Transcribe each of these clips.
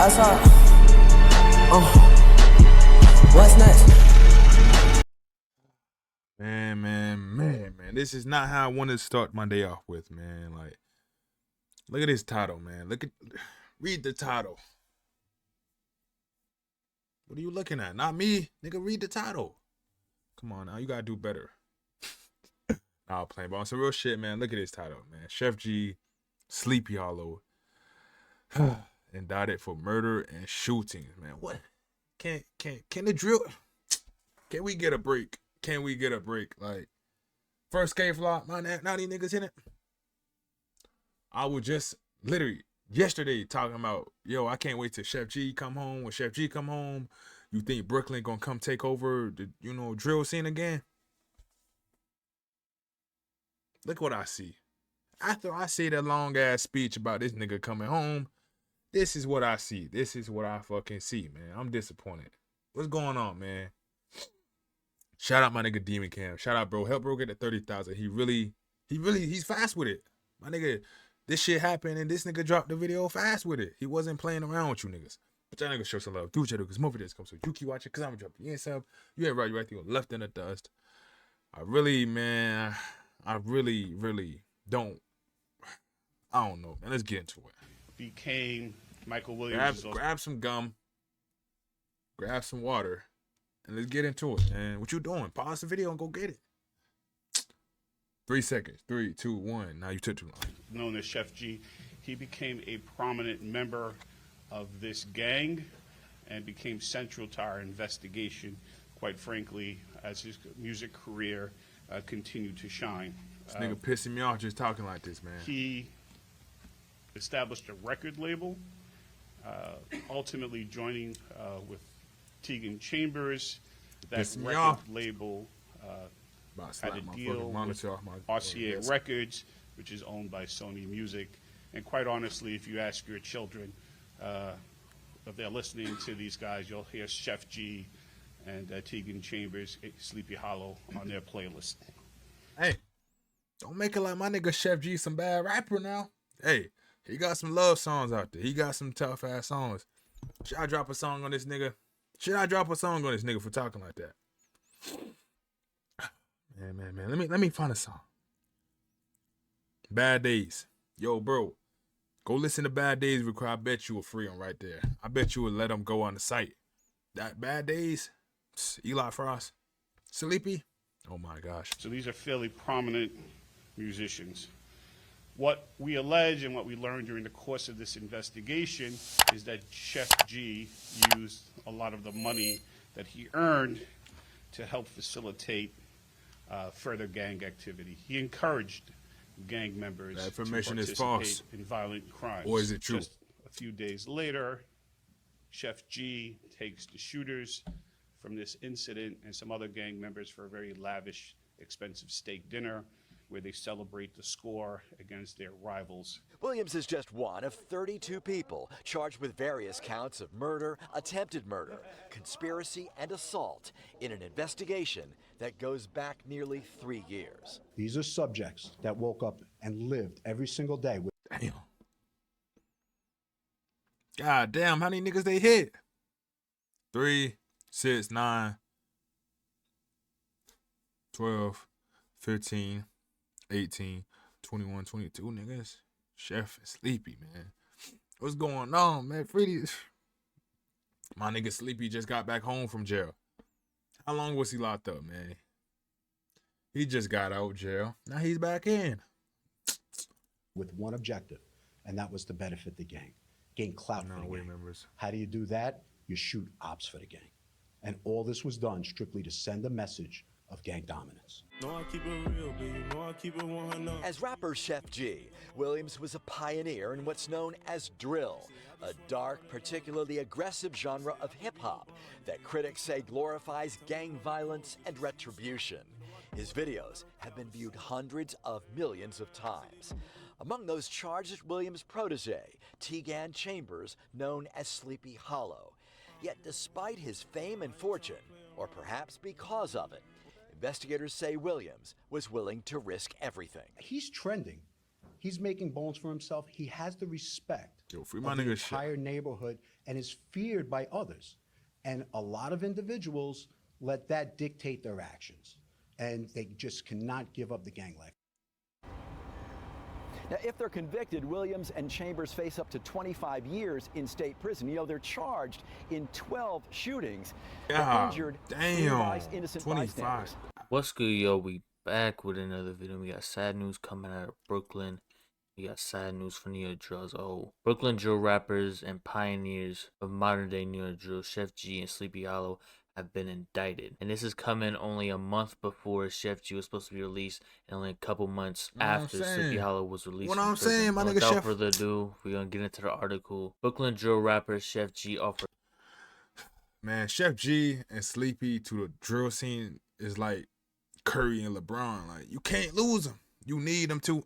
outside. What's next? Man. This is not how I want to start my day off with, man. Like, look at this title, man. Read the title. What are you looking at? Not me. Nigga, read the title. Come on now, you gotta do better. Nah, I'm playing, but on some real shit, man. Look at this title, man. Sheff G, Sleepy Hollow, indicted for murder and shootings, man. What? Can the drill? Can we get a break? Can we get a break? Like, first K-Flop, now these niggas in it. I was just literally yesterday talking about, yo, I can't wait till Sheff G come home. When Sheff G come home, you think Brooklyn gonna come take over the, drill scene again? Look what I see. After I see that long ass speech about this nigga coming home, this is what I see. This is what I fucking see, man. I'm disappointed. What's going on, man? Shout out my nigga Demon Cam. Shout out, bro. Help bro get to 30,000. He's fast with it. My nigga, this shit happened and this nigga dropped the video fast with it. He wasn't playing around with you niggas. But y'all niggas show some love. Do what you do, because more videos come. So you keep watching, because I'm gonna drop you in sub. You ain't right, you right there. Left in the dust. I really don't. I don't know, man. Let's get into it. Became Michael Williams. Grab some gum. Grab some water. And let's get into it, man. What you doing? Pause the video and go get it. 3 seconds. 3, 2, 1. Now you took too long. Known as Sheff G, he became a prominent member of this gang and became central to our investigation, quite frankly, as his music career continued to shine. This nigga pissing me off just talking like this, man. He established a record label, ultimately joining with Tegan Chambers. That record label had a deal with RCA Records, which is owned by Sony Music. And quite honestly, if you ask your children if they're listening to these guys, you'll hear Sheff G and Tegan Chambers, Sleepy Hollow on their playlist. Hey, don't make it like my nigga Sheff G some bad rapper now. Hey, he got some love songs out there. He got some tough ass songs. Should I drop a song on this nigga? For talking like that? Man. Let me find a song. Bad Days. Yo, bro. Go listen to Bad Days record. I bet you will free them right there. I bet you would let them go on the site. That Bad Days, Eli Frost, Sleepy. Oh my gosh. So these are fairly prominent musicians. What we allege and what we learned during the course of this investigation is that Sheff G used a lot of the money that he earned to help facilitate further gang activity. He encouraged gang members that information to is participate false in violent crimes. Or is it true? Just a few days later, Sheff G takes the shooters from this incident and some other gang members for a very lavish, expensive steak dinner where they celebrate the score against their rivals. Williams is just one of 32 people charged with various counts of murder, attempted murder, conspiracy, and assault in an investigation that goes back nearly 3 years. These are subjects that woke up and lived every single day with. Damn. God damn, how many niggas they hit? 3, 6, 9, 12, 15, 18, 21, 22 niggas. Sheff and Sleepy, man. What's going on, man? My nigga Sleepy just got back home from jail. How long was he locked up, man? He just got out of jail. Now he's back in. With one objective, and that was to benefit the gang. Gain clout for the gang. Members. How do you do that? You shoot ops for the gang. And all this was done strictly to send a message of gang dominance. No, I keep it real, baby. No, I keep it 100. As rapper Sheff G, Williams was a pioneer in what's known as drill, a dark, particularly aggressive genre of hip-hop that critics say glorifies gang violence and retribution. His videos have been viewed hundreds of millions of times. Among those charged is Williams' protege, Tegan Chambers, known as Sleepy Hollow. Yet despite his fame and fortune, or perhaps because of it, investigators say Williams was willing to risk everything. He's trending. He's making bones for himself. He has the respect Yo, free of my the nigga entire neighborhood and is feared by others. And a lot of individuals let that dictate their actions. And they just cannot give up the gang life. Now, if they're convicted, Williams and Chambers face up to 25 years in state prison. You know, they're charged in 12 shootings that injured innocent 25. bystanders. What's good, yo? We back with another video. We got sad news coming out of Brooklyn. We got sad news for New York drill as a whole. Brooklyn drill rappers and pioneers of modern day New York drill, Sheff G and Sleepy Hallow, have been indicted. And this is coming only a month before Sheff G was supposed to be released, and only a couple months after Sleepy Hallow was released. What I'm saying, my nigga Without Sheff. further ado, we're gonna get into the article. Brooklyn drill rapper Sheff G offered. Man, Sheff G and Sleepy to the drill scene is like Curry and LeBron. Like, you can't lose them. You need them to.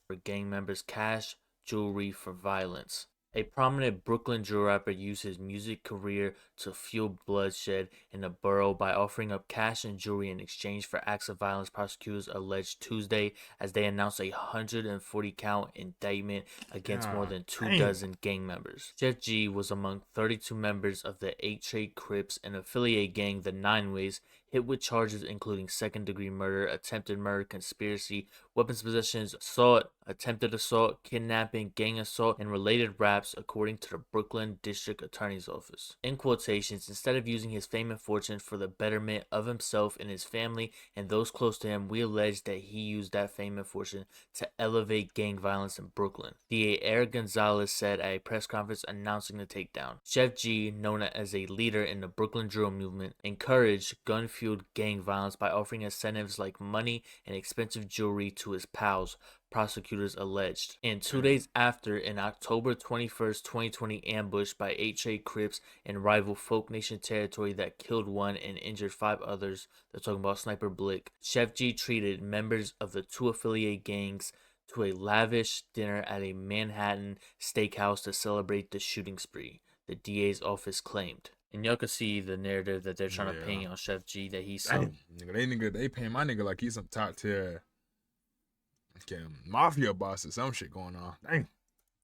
For gang members cash, jewelry for violence. A prominent Brooklyn drill rapper used his music career to fuel bloodshed in the borough by offering up cash and jewelry in exchange for acts of violence, prosecutors alleged Tuesday, as they announced a 140-count indictment against more than 24 gang members. Sheff G was among 32 members of the SHO Crips, an affiliate gang, the Nine Ways, hit with charges including second-degree murder, attempted murder, conspiracy, weapons possessions, assault, attempted assault, kidnapping, gang assault, and related raps, according to the Brooklyn District Attorney's Office. In quotations, instead of using his fame and fortune for the betterment of himself and his family and those close to him, we allege that he used that fame and fortune to elevate gang violence in Brooklyn. DA Eric Gonzalez said at a press conference announcing the takedown. Sheff G, known as a leader in the Brooklyn drill movement, encouraged gun-fueled gang violence by offering incentives like money and expensive jewelry to his pals, prosecutors alleged. And 2 days after an October 21st, 2020 ambush by SHO Crips in rival Folk Nation territory that killed one and injured 5 others, they're talking about Sniper Blick, Sheff G treated members of the 2 affiliate gangs to a lavish dinner at a Manhattan steakhouse to celebrate the shooting spree, the DA's office claimed. And y'all can see the narrative that they're trying to paint on Sheff G, that he's some... They paying my nigga like he's some top tier mafia boss or some shit going on. Dang.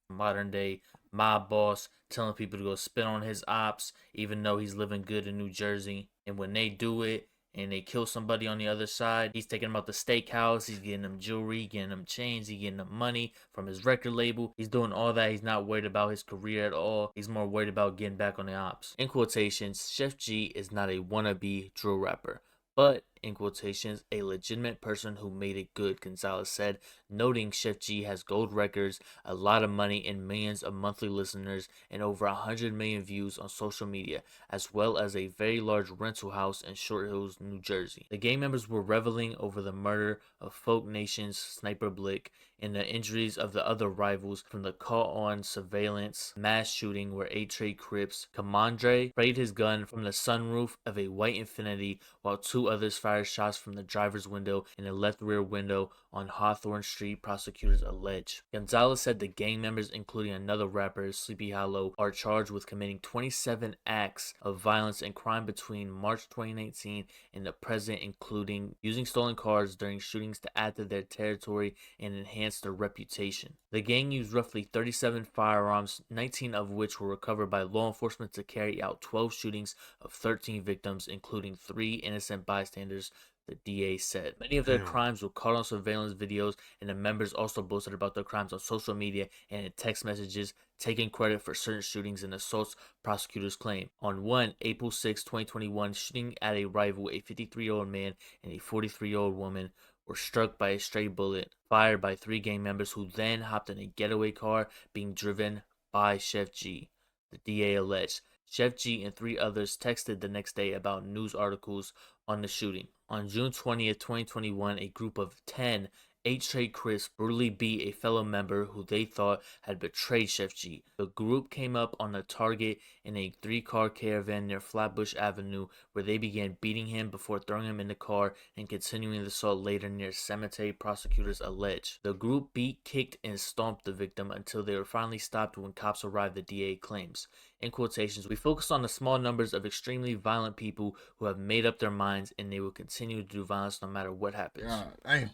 Modern day mob boss telling people to go spit on his ops even though he's living good in New Jersey. And when they do it and they kill somebody on the other side, he's taking them out the steakhouse, he's getting them jewelry, getting them chains, he's getting them money from his record label. He's doing all that. He's not worried about his career at all. He's more worried about getting back on the ops. In quotations, Sheff G is not a wannabe drill rapper, but, in quotations, a legitimate person who made it good, Gonzalez said, noting Sheff G has gold records, a lot of money, and millions of monthly listeners, and over 100 million views on social media, as well as a very large rental house in Short Hills, New Jersey. The gang members were reveling over the murder of Folk Nation's Sniper Blick and the injuries of the other rivals from the caught-on surveillance mass shooting where SHO Crips Commandre sprayed his gun from the sunroof of a white Infiniti while 2 others fired shots from the driver's window and the left rear window on Hawthorne Street, prosecutors allege. Gonzalez said the gang members, including another rapper, Sleepy Hallow, are charged with committing 27 acts of violence and crime between March 2019 and the present, including using stolen cars during shootings to add to their territory and enhance their reputation. The gang used roughly 37 firearms, 19 of which were recovered by law enforcement to carry out 12 shootings of 13 victims, including 3 innocent bystanders, the DA said. Many of their crimes were caught on surveillance videos, and the members also boasted about their crimes on social media and in text messages, taking credit for certain shootings and assaults, prosecutors claim. On one April 6, 2021 shooting at a rival, a 53-year-old man and a 43-year-old woman were struck by a stray bullet fired by 3 gang members who then hopped in a getaway car being driven by Sheff G, the DA alleged. Sheff G and 3 others texted the next day about news articles on the shooting. On June 20th, 2021, a group of 10 SHO Crips brutally beat a fellow member who they thought had betrayed Sheff G. The group came up on a target in a 3-car caravan near Flatbush Avenue, where they began beating him before throwing him in the car and continuing the assault later near Cemetery, prosecutors allege. The group beat, kicked, and stomped the victim until they were finally stopped when cops arrived, the DA claims. in quotations, we focus on the small numbers of extremely violent people who have made up their minds and they will continue to do violence no matter what happens.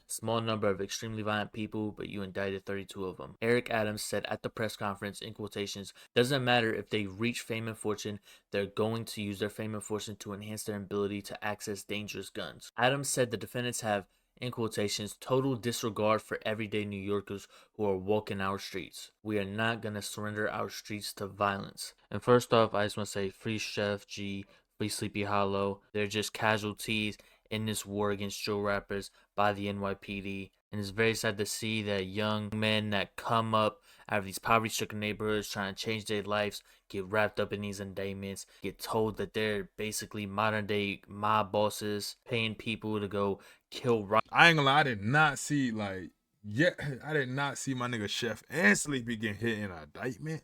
Small number of extremely violent people, but you indicted 32 of them. Eric Adams said at the press conference, in quotations, doesn't matter if they reach fame and fortune, they're going to use their fame and fortune to enhance their ability to access dangerous guns. Adams said the defendants have, in quotations, total disregard for everyday New Yorkers who are walking our streets. We are not going to surrender our streets to violence. And first off, I just want to say free Sheff G, free Sleepy Hallow. They're just casualties in this war against drill rappers by the NYPD. And it's very sad to see that young men that come up out of these poverty-stricken neighborhoods trying to change their lives get wrapped up in these indictments, get told that they're basically modern-day mob bosses, paying people to go kill. I ain't gonna lie, I did not see I did not see my nigga Sheff and Sleepy getting hit in an indictment.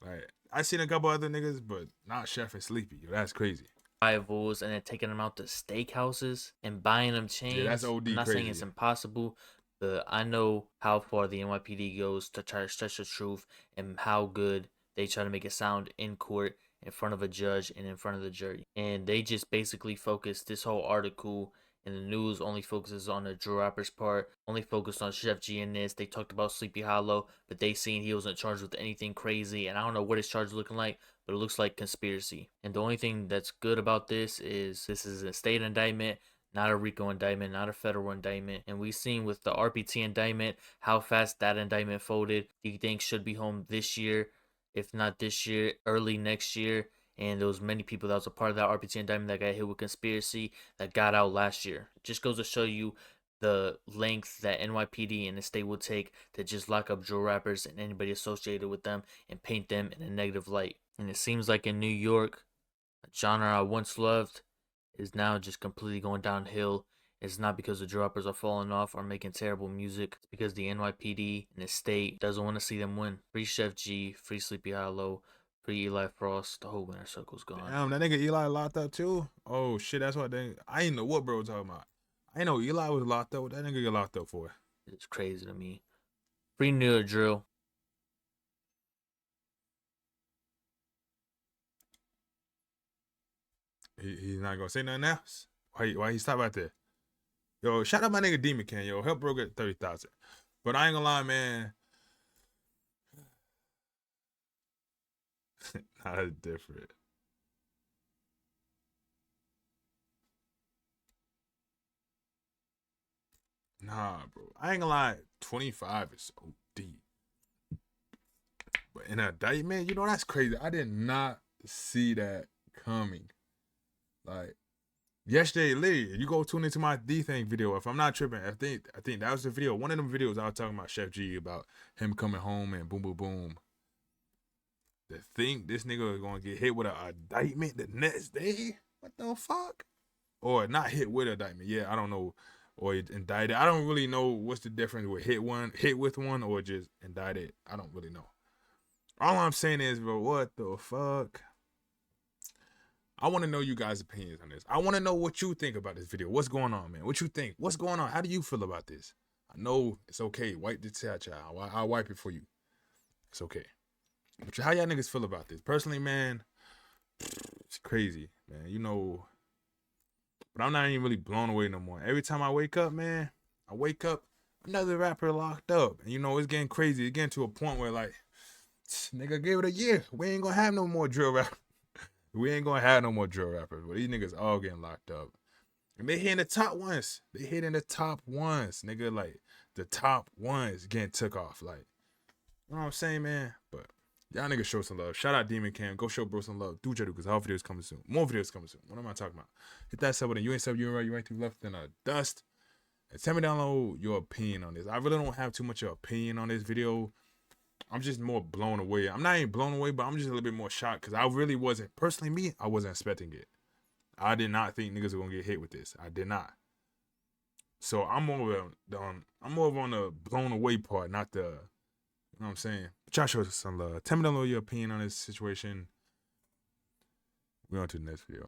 Like, I seen a couple other niggas, but not Sheff and Sleepy. Yo, that's crazy. Rivals and then taking them out to steakhouses and buying them chains. Yeah, that's OD I'm not crazy. saying it's impossible, but I know how far the NYPD goes to try to stretch the truth and how good they try to make it sound in court, in front of a judge, and in front of the jury. And they just basically focus this whole article in the news only focuses on the drill rapper's part, only focused on Sheff G in this. They talked about Sleepy Hallow, but they seen he wasn't charged with anything crazy, and I don't know what his charge is looking like, but it looks like conspiracy. And the only thing that's good about this is a state indictment, not a RICO indictment, not a federal indictment. And we've seen with the RPT indictment how fast that indictment folded. He thinks should be home this year, if not this year, early next year. And there was many people that was a part of that RPT indictment that got hit with conspiracy that got out last year. Just goes to show you the length that NYPD and the state will take to just lock up drill rappers and anybody associated with them and paint them in a negative light. And it seems like in New York, a genre I once loved is now just completely going downhill. It's not because the drill rappers are falling off or making terrible music. It's because the NYPD and the state doesn't want to see them win. Free Sheff G, free Sleepy Hallow, free Eli Frost. The whole winner circle's gone. Damn, that nigga Eli locked up too? Oh shit, that's what I ain't know what bro was talking about. I ain't know Eli was locked up. What that nigga get locked up for? It's crazy to me. Free New York Drill. He's not gonna say nothing else? Why he stop right there? Yo, shout out my nigga Demon Can, yo. Help bro get 30,000. But I ain't gonna lie, man. That's different. Nah, bro. I ain't gonna lie. 25 is so deep. But in an indictment, you know, that's crazy. I did not see that coming. Like, yesterday, literally, you go tune into my D-Thing video. If I'm not tripping, I think that was the video. One of them videos I was talking about Sheff G, about him coming home and boom, boom, boom. To think this nigga is gonna get hit with an indictment the next day? What the fuck? Or not hit with an indictment. Yeah, I don't know. Or indicted. I don't really know what's the difference with hit with one, or just indicted. I don't really know. All I'm saying is, bro, what the fuck? I want to know you guys' opinions on this. I want to know what you think about this video. What's going on, man? What you think? What's going on? How do you feel about this? I know it's okay. Wipe the chat, child. I'll wipe it for you. It's okay. But how y'all niggas feel about this? Personally, man, it's crazy, man. You know, but I'm not even really blown away no more. Every time I wake up, man, another rapper locked up. And, you know, it's getting crazy. It's getting to a point where, like, nigga, give it a year. We ain't gonna have no more drill rappers. We ain't gonna have no more drill rappers. But these niggas all getting locked up. And they hitting the top ones. They hitting the top ones, nigga. Like, the top ones getting took off. Like, you know what I'm saying, man? But y'all niggas show some love. Shout out Demon Cam. Go show bro some love. Do what you do, because all videos coming soon. More videos coming soon. What am I talking about? Hit that sub button. You ain't sub, you ain't right, you ain't too left than a dust. And tell me down below your opinion on this. I really don't have too much of an opinion on this video. I'm just more blown away. I'm not even blown away, but I'm just a little bit more shocked, because I really wasn't, personally me, I wasn't expecting it. I did not think niggas were gonna get hit with this. I did not. So I'm more of on the blown away part, not the, you know what I'm saying? But y'all show us some love. Tell me down below your opinion on this situation. We're on to the next video.